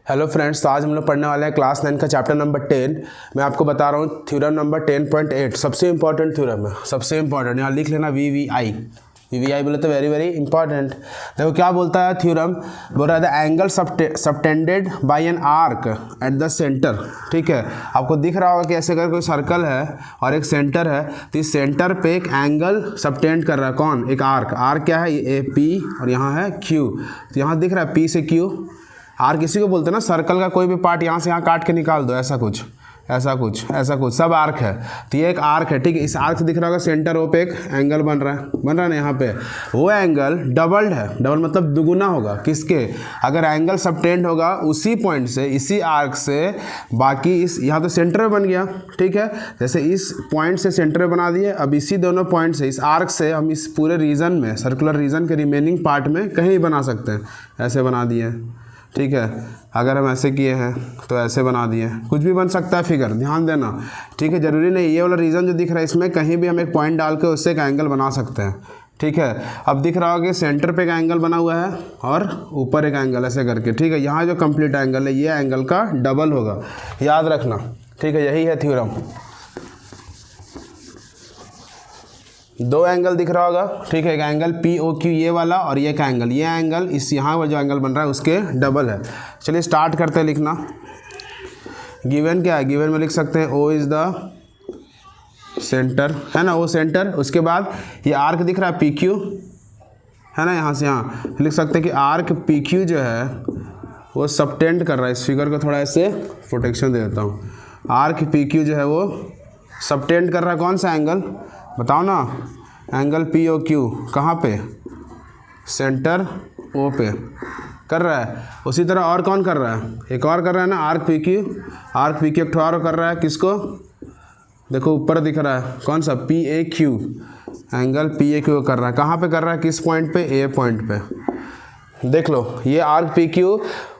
Hello friends, तो आज हम लोग पढ़ने वाले हैं क्लास 9 का चैप्टर नंबर 10। मैं आपको बता रहा हूँ थ्योरम नंबर 10.8 सबसे इंपॉर्टेंट थ्योरम है, सबसे इंपॉर्टेंट। यहाँ लिख लेना वी बोले तो वेरी वेरी इंपॉर्टेंट। देखो क्या बोलता है थ्योरम, बोल रहा है the angle subtended bye an arc at the centre. ठीक है, आपको दिख रहा होगा कि ऐसे अगर कोई सर्कल है और एक सेंटर है तो इस सेंटर पे एक एंगल सबटेंड कर रहा है। कौन? एक आर्क क्या है? ए पी और यहाँ है क्यू। तो यहाँ दिख रहा है पी से क्यू। आर्क किसी को बोलते हैं ना, सर्कल का कोई भी पार्ट यहाँ से यहाँ काट के निकाल दो, ऐसा कुछ सब आर्क है। तो ये एक आर्क है, ठीक है। इस आर्क से दिख रहा होगा सेंटर ओ पे एक एंगल बन रहा है ना यहाँ पे। वो एंगल डबल्ड है, डबल मतलब दुगुना होगा। किसके? अगर एंगल सबटेंड होगा उसी पॉइंट से, इसी आर्क से, बाकी इस यहाँ तो सेंटर बन गया। ठीक है, जैसे इस पॉइंट से सेंटर बना दिए, अब इसी दोनों पॉइंट से, इस आर्क से हम इस पूरे रीजन में, सर्कुलर रीजन के रिमेनिंग पार्ट में कहीं बना सकते हैं। ऐसे बना दिए, ठीक है। अगर हम ऐसे किए हैं तो ऐसे बना दिए, कुछ भी बन सकता है फिगर, ध्यान देना। ठीक है, ज़रूरी नहीं ये वाला रीजन जो दिख रहा है इसमें कहीं भी हम एक पॉइंट डाल के उससे एक एंगल बना सकते हैं। ठीक है, अब दिख रहा होगा कि सेंटर पे एक एंगल बना हुआ है और ऊपर एक एंगल ऐसे करके। ठीक है, यहाँ जो कंप्लीट एंगल है ये एंगल का डबल होगा, याद रखना। ठीक है, यही है थ्योरम। दो एंगल दिख रहा होगा, ठीक है। एक एंगल पी ओ क्यू ये वाला, और ये का एंगल, ये एंगल इस यहाँ पर जो एंगल बन रहा है उसके डबल है। चलिए स्टार्ट करते हैं लिखना। गिवन क्या है? गिवन में लिख सकते हैं ओ इज़ द सेंटर, है ना, ओ सेंटर। उसके बाद ये आर्क दिख रहा है पी क्यू, है ना, यहाँ से यहाँ लिख सकते हैं कि आर्क पी क्यू जो है वो सबटेंड कर रहा है। इस फिगर को थोड़ा ऐसे प्रोटेक्शन दे देता हूँ। आर्क पी क्यू जो है वो सबटेंड कर रहा है कौन सा एंगल? बताओ ना। एंगल पी ओ क्यू कहाँ पे? सेंटर ओ पे कर रहा है। उसी तरह और कौन कर रहा है? एक और कर रहा है ना, आर्क पी क्यू एक और कर रहा है। किसको? देखो ऊपर दिख रहा है, कौन सा? P A Q, angle P A Q कर रहा है। कहाँ पे कर रहा है? किस पॉइंट पे? ए पॉइंट पे। देख लो, ये आर्क पी क्यू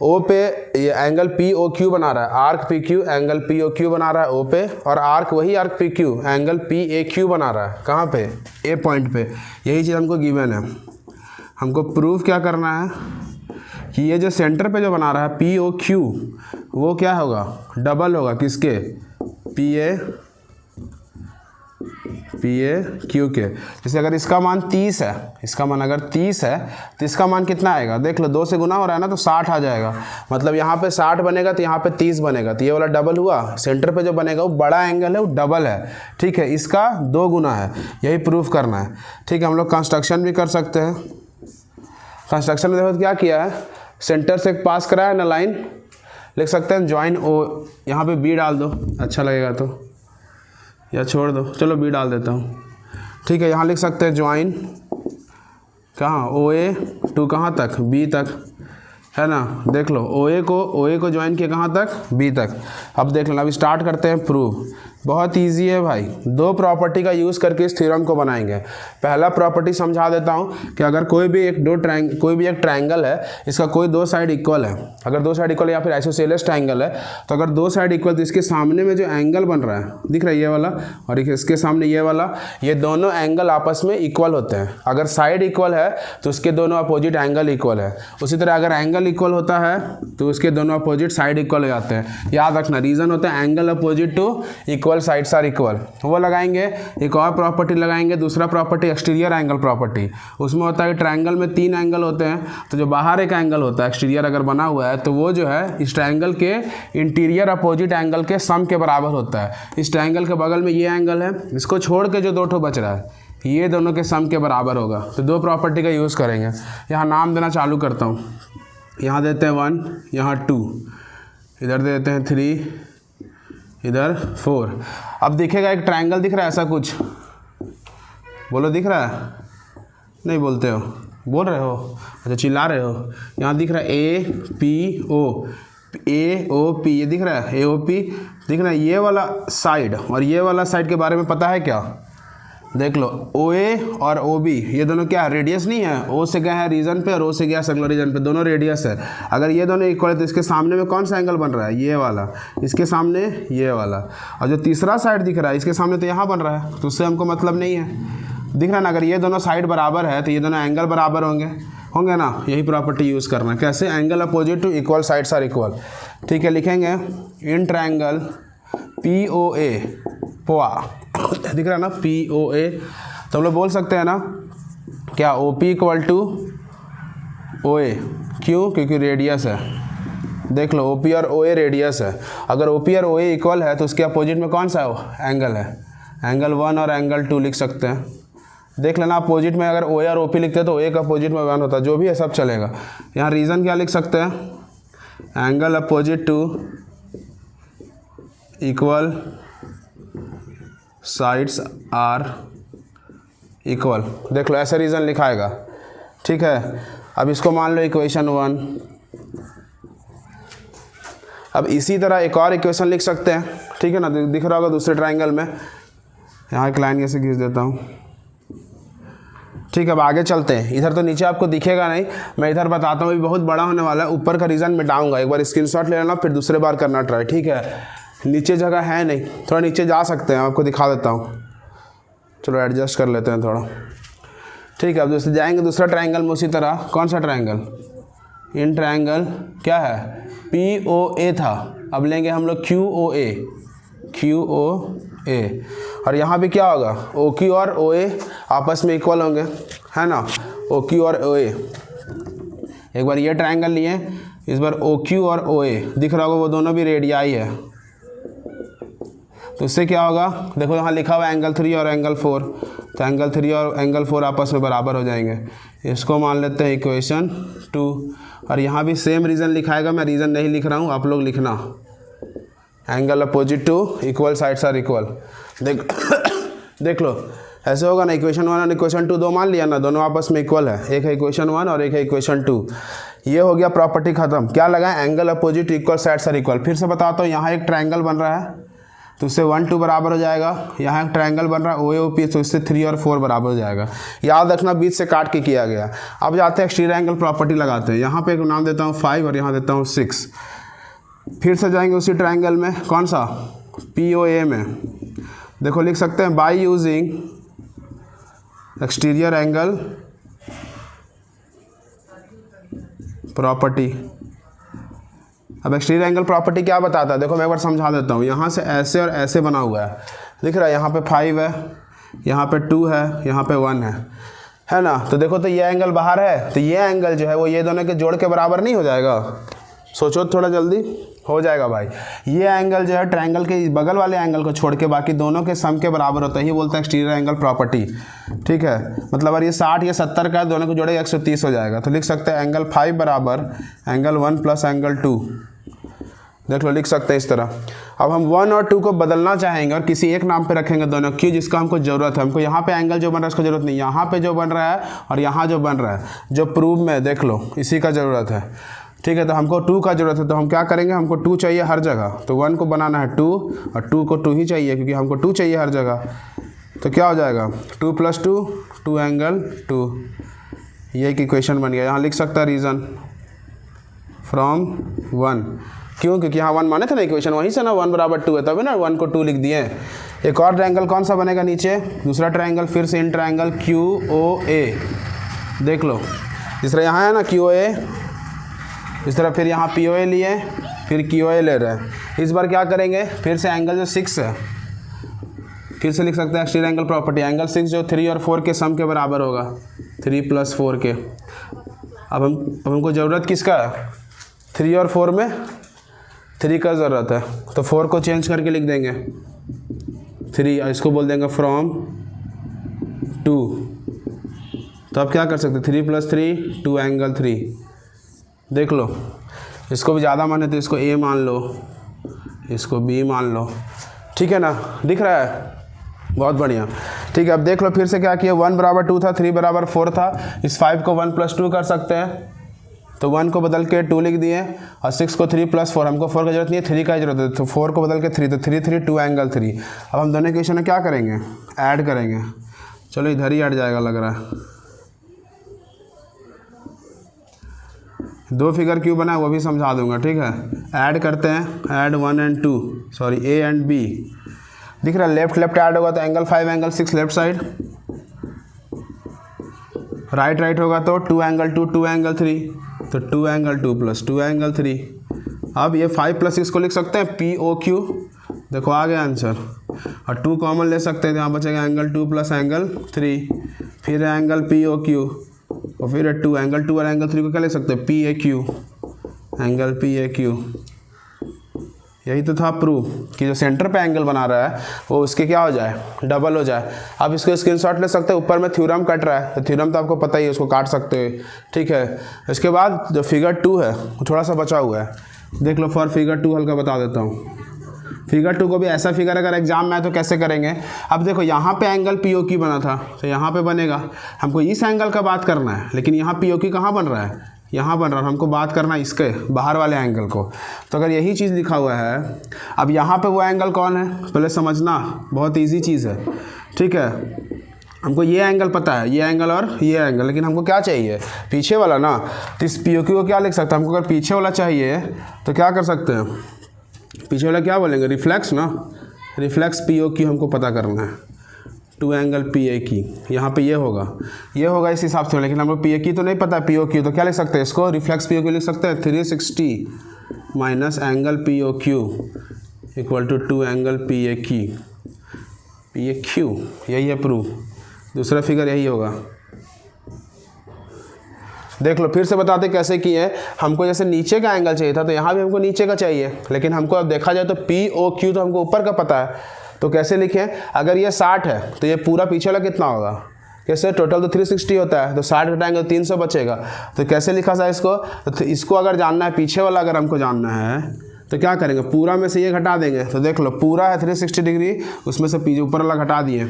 ओ पे ये एंगल पी ओ क्यू बना रहा है। Arc P Q angle P O Q बना रहा है ओ पे, और वही arc P Q angle P A Q बना रहा है। कहाँ पे? ए पॉइंट पे। यही चीज़ हमको गिवन है। हमको प्रूफ क्या करना है कि ये जो सेंटर पे जो बना रहा है पी ओ क्यू वो क्या होगा? डबल होगा। किसके? पी ए क्यू के। जैसे अगर इसका मान 30 है, इसका मान अगर 30 है तो इसका मान कितना आएगा? देख लो, 2 से गुना हो रहा है ना, तो 60 आ जाएगा। मतलब यहाँ पे 60 बनेगा तो यहाँ पे 30 बनेगा। तो ये वाला डबल हुआ। सेंटर पे जो बनेगा वो बड़ा एंगल है, वो डबल है। ठीक है, इसका 2 गुना है। यही प्रूफ करना है। ठीक है, हम लोग कंस्ट्रक्शन भी कर सकते हैं। कंस्ट्रक्शन में देखो क्या किया है, सेंटर से पास करा है ना लाइन, लिख सकते हैं ज्वाइन ओ। यहाँ पे बी डाल दो, अच्छा लगेगा तो, या छोड़ दो, चलो बी डाल देता हूँ। ठीक है, यहाँ लिख सकते हैं ज्वाइन कहाँ? ओ ए टू कहाँ तक? बी तक, है ना। देख लो, ओ ए को ज्वाइन किया कहाँ तक? बी तक। अब देख लेना, अभी स्टार्ट करते हैं प्रूफ। बहुत इजी है भाई, 2 प्रॉपर्टी का यूज़ करके इस थ्योरम को बनाएंगे। पहला प्रॉपर्टी समझा देता हूँ कि अगर कोई भी एक ट्रायंगल है, इसका कोई 2 साइड इक्वल है, अगर 2 साइड इक्वल है या फिर आइसोसेलेस ट्रायंगल है, तो अगर 2 साइड इक्वल तो इसके सामने में जो एंगल बन रहा है, दिख रहा है ये वाला, और इसके सामने ये वाला, ये दोनों एंगल आपस में इक्वल होते हैं। अगर साइड इक्वल है तो उसके दोनों अपोजिट एंगल इक्वल है। उसी तरह अगर एंगल इक्वल होता है तो उसके दोनों अपोजिट साइड इक्वल हो जाते हैं। याद रखना, रीजन होता है angle opposite to equal sides are equal. वो लगाएंगे। एक और प्रॉपर्टी लगाएंगे, दूसरा प्रॉपर्टी एक्सटीरियर एंगल प्रॉपर्टी। उसमें होता है ट्रायंगल में 3 एंगल होते हैं, तो जो बाहर एक एंगल होता है एक्सटीरियर अगर बना हुआ है तो वो जो है इस ट्रायंगल के इंटीरियर अपोजिट एंगल के सम के बराबर होता है। इस ट्रायंगल के बगल में ये एंगल है, इसको छोड़ के जो 2 ठो बच रहा है ये दोनों के सम के बराबर होगा। तो 2 प्रॉपर्टी का यूज़ करेंगे। यहाँ नाम देना चालू करता हूँ। यहाँ देते हैं 1, यहाँ 2, इधर देते हैं 3, इधर 4। अब दिखेगा एक ट्रायंगल दिख रहा है ऐसा कुछ, बोलो दिख रहा है? नहीं बोलते हो, बोल रहे हो? अच्छा चिल्ला रहे हो। यहाँ दिख रहा है ए पी ओ पी, ये दिख रहा है ए ओ पी दिख रहा है। ये वाला साइड और ये वाला साइड के बारे में पता है क्या? देख लो, ओ ए और ओ बी ये दोनों क्या है? रेडियस नहीं है। ओ से गया है रीजन पे और ओ से गया सर्कुलर रीजन पे, दोनों रेडियस है। अगर ये दोनों इक्वल है तो इसके सामने में कौन सा एंगल बन रहा है? ये वाला। इसके सामने ये वाला, और जो तीसरा साइड दिख रहा है इसके सामने तो यहाँ बन रहा है, तो उससे हमको मतलब नहीं है। दिख रहा है ना, अगर ये दोनों साइड बराबर है तो ये दोनों एंगल बराबर होंगे। होंगे ना, यही प्रॉपर्टी यूज़ करना। कैसे? Angle opposite to equal sides are equal. ठीक है, लिखेंगे इन ट्रायंगल POA, पोआ दिख रहा है ना, POA, तो हम लोग बोल सकते हैं ना क्या, OP इक्वल टू OA। क्यों? क्योंकि रेडियस है। देख लो OP और OA रेडियस है। अगर OP और OA इक्वल है तो उसके अपोजिट में कौन सा एंगल है? एंगल 1 और एंगल 2 लिख सकते हैं। देख लेना, अपोजिट में अगर OA और OP लिखते हैं तो OA का अपोजिट में 1 होता है, जो भी है सब चलेगा। यहाँ रीज़न क्या लिख सकते हैं? Angle opposite to equal sides are equal. देख लो ऐसे रीज़न लिखाएगा। ठीक है, अब इसको मान लो इक्वेशन 1। अब इसी तरह एक और इक्वेशन लिख सकते हैं। ठीक है ना, दिख रहा होगा दूसरे ट्रायंगल में। यहाँ एक लाइन ऐसे खींच देता हूँ। ठीक है, अब आगे चलते हैं। इधर तो नीचे आपको दिखेगा नहीं, मैं इधर बताता हूँ, अभी बहुत बड़ा होने वाला है। ऊपर का रीज़न मिटाऊंगा, एक बार स्क्रीनशॉट ले लेना, फिर दूसरे बार करना ट्राई। ठीक है, नीचे जगह है नहीं, थोड़ा नीचे जा सकते हैं, आपको दिखा देता हूँ। चलो एडजस्ट कर लेते हैं थोड़ा। ठीक है, अब दूसरे जाएंगे दूसरा ट्रायंगल में उसी तरह। कौन सा ट्रायंगल? इन ट्रायंगल क्या है? POA था, अब लेंगे हम लोग QOA। और यहाँ भी क्या होगा? OQ और OA आपस में इक्वल होंगे, है ना, OQ और OA। एक बार ये ट्रायंगल लिए, इस बार OQ और OA दिख रहा होगा, वो दोनों भी रेडियाई है। तो इससे क्या होगा? देखो यहाँ लिखा हुआ है एंगल 3 और एंगल 4, तो एंगल 3 और एंगल 4 आपस में बराबर हो जाएंगे। इसको मान लेते हैं इक्वेशन 2। और यहाँ भी सेम रीज़न लिखाएगा, मैं रीज़न नहीं लिख रहा हूँ, आप लोग लिखना। Angle opposite to equal sides are equal. देख लो ऐसे होगा ना, इक्वेशन 1 और इक्वेशन 2 दो मान लिया ना, दोनों आपस में इक्वल है। एक है इक्वेशन 1 और एक है इक्वेशन 2। ये हो गया प्रॉपर्टी खत्म। क्या लगा? Angle opposite to equal sides are equal. फिर से बताता हूँ, यहाँ एक ट्रायंगल बन रहा है तो इससे 1 2 बराबर हो जाएगा। यहाँ एक ट्रायंगल बन रहा है OAOP, तो इससे 3 और 4 बराबर हो जाएगा। याद रखना, बीच से काट के किया गया। अब जाते हैं एक्सटीरियर एंगल प्रॉपर्टी लगाते हैं। यहाँ पे एक नाम देता हूँ 5 और यहाँ देता हूँ 6। फिर से जाएंगे उसी ट्रायंगल में, कौन सा? POA में। देखो लिख सकते हैं by using exterior angle property. अब एक्सटीरियर एंगल प्रॉपर्टी क्या बताता है? देखो मैं एक बार समझा देता हूँ। यहाँ से ऐसे और ऐसे बना हुआ है, दिख रहा है, यहाँ पे 5 है, यहाँ पे 2 है, यहाँ पे 1 है ना। तो देखो, तो ये एंगल बाहर है, तो ये एंगल जो है वो ये दोनों के जोड़ के बराबर नहीं हो जाएगा? सोचो थोड़ा जल्दी, हो जाएगा भाई। ये एंगल जो है ट्रायंगल के बगल वाले एंगल को छोड़ के बाकी दोनों के सम के बराबर होता है। ये बोलता है एक्सटीरियर एंगल प्रॉपर्टी। ठीक है, मतलब अगर ये 60 या 70 का है, दोनों को जोड़े 130 हो जाएगा। तो लिख सकते हैं एंगल 5 बराबर एंगल 1 प्लस एंगल 2। देख लो, लिख सकते हैं इस तरह। अब हम 1 और 2 को बदलना चाहेंगे और किसी एक नाम पे रखेंगे दोनों, क्यों? जिसका हमको ज़रूरत है। हमको यहाँ पे एंगल जो बन रहा है उसको ज़रूरत नहीं, यहाँ पे जो बन रहा है और यहाँ जो बन रहा है, जो प्रूव में, देख लो, इसी का ज़रूरत है। ठीक है, तो हमको 2 का ज़रूरत है, तो हम क्या करेंगे? हमको 2 चाहिए हर जगह, तो 1 को बनाना है 2 और 2 को 2 ही चाहिए, क्योंकि हमको 2 चाहिए हर जगह। तो क्या हो जाएगा? 2 + 2 2 एंगल 2। ये एक इक्वेशन बन गया। यहाँ लिख सकता है रीज़न फ्रॉम 1। क्यों? क्योंकि यहाँ 1 माने थे ना इक्वेशन, वहीं से ना 1 बराबर 2 है, तभी ना 1 को 2 लिख दिए। एक और ट्रायंगल कौन सा बनेगा नीचे? दूसरा ट्रायंगल, फिर से इन ट्रायंगल QOA। देख लो, जिस तरह यहाँ है ना QOA, इस तरह फिर यहाँ POA लिए, फिर QOA ले रहे हैं। इस बार क्या करेंगे? फिर से एंगल जो 6 है, फिर से लिख सकते हैं एक्सटीरियर एंगल प्रॉपर्टी। एंगल 6 जो 3 और 4 के सम के बराबर होगा, 3 + 4 के। अब हमको ज़रूरत किसका है? 3 और 4 में 3 का ज़रूरत है, तो 4 को चेंज करके लिख देंगे 3, इसको बोल देंगे फ्रॉम 2। तो अब क्या कर सकते? 3 + 3 2 एंगल 3। देख लो, इसको भी ज़्यादा माने तो इसको A मान लो, इसको B मान लो। ठीक है ना, दिख रहा है? बहुत बढ़िया। ठीक है, अब देख लो फिर से क्या किया। 1 बराबर 2 था, 3 बराबर 4 था। इस 5 को 1 + 2 कर सकते हैं, तो 1 को बदल के 2 लिख दिए और 6 को 3 + 4। हमको 4 की जरूरत नहीं है, 3 का जरूरत है, तो 4 को बदल के 3, तो 3 3 2 एंगल 3। अब हम दोनों इक्वेशन में क्या करेंगे? ऐड करेंगे। चलो इधर ही हट जाएगा लग रहा है। 2 फिगर क्यों बना है वो भी समझा दूंगा। ठीक है, ऐड करते हैं। ऐड 1 और 2, सॉरी A एंड B। दिख रहा है लेफ्ट लेफ्ट ऐड होगा तो angle 5 angle 6 left side, right होगा तो 2 एंगल 2 2 एंगल 3, तो 2 एंगल 2 प्लस 2 एंगल 3। अब ये 5 प्लस 6 को लिख सकते हैं POQ, देखो आ गया आंसर। और 2 कॉमन ले सकते हैं तो यहाँ बचेगा एंगल 2 प्लस एंगल 3, फिर एंगल POQ, और फिर 2 एंगल 2 और एंगल 3 को क्या ले सकते हैं PAQ, एंगल PAQ। यही तो था प्रूफ कि जो सेंटर पे एंगल बना रहा है वो उसके क्या हो जाए, डबल हो जाए। अब इसको स्क्रीनशॉट ले सकते हैं, ऊपर में थ्योरम कट रहा है तो थ्योरम तो आपको पता ही है, उसको काट सकते हैं, ठीक है। इसके बाद जो फिगर 2 है वो थोड़ा सा बचा हुआ है, देख लो। फॉर फिगर 2 हल्का बता देता हूँ। फिगर 2 को भी ऐसा फिगर अगर एग्जाम में है तो कैसे करेंगे। अब देखो यहाँ पे एंगल POQ बना था तो यहाँ पे बनेगा, हमको इस एंगल का बात करना है, लेकिन यहाँ POQ कहाँ बन रहा है, यहाँ बन रहा है, हमको बात करना है इसके बाहर वाले एंगल को। तो अगर यही चीज़ लिखा हुआ है, अब यहाँ पे वो एंगल कौन है पहले समझना, बहुत ईजी चीज़ है, ठीक है। हमको ये एंगल पता है, ये एंगल और ये एंगल, लेकिन हमको क्या चाहिए, पीछे वाला ना। तो इस POQ को क्या लिख सकते हैं, हमको अगर पीछे वाला चाहिए तो क्या कर सकते हैं, पीछे वाला क्या बोलेंगे, रिफ्लेक्स ना, रिफ्लेक्स POQ हमको पता करना है। 2 एंगल PAQ, यहाँ पे ये होगा इस हिसाब से, लेकिन हमको PAQ तो नहीं पता है, POQ तो क्या लिख सकते हैं, इसको रिफ्लेक्स POQ लिख सकते हैं। 360 minus angle POQ equal to 2 angle PAQ, यही है प्रूफ। दूसरा फिगर यही होगा, देख लो। फिर से बताते कैसे किए। हमको जैसे नीचे का एंगल चाहिए था तो यहाँ भी हमको नीचे का चाहिए, लेकिन हमको अब देखा जाए तो POQ तो हमको ऊपर का पता है, तो कैसे लिखें। अगर ये 60 है तो ये पूरा पीछे वाला कितना होगा, कैसे, टोटल तो 360 होता है, तो 60 घटाएंगे तो 300 बचेगा। तो कैसे लिखा जाए इसको, तो इसको अगर जानना है, पीछे वाला अगर हमको जानना है तो क्या करेंगे, पूरा में से ये घटा देंगे। तो देख लो पूरा है 360 डिग्री, उसमें से पीछे ऊपर वाला घटा दिए,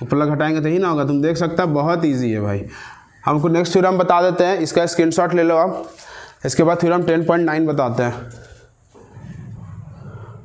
ऊपर वाला घटाएंगे तो ही ना होगा। तुम देख सकते हो बहुत ईजी है भाई। हमको नेक्स्ट थ्योरम बता देते हैं, इसका स्क्रीनशॉट ले लो आप। इसके बाद थ्योरम 10.9 बताते हैं।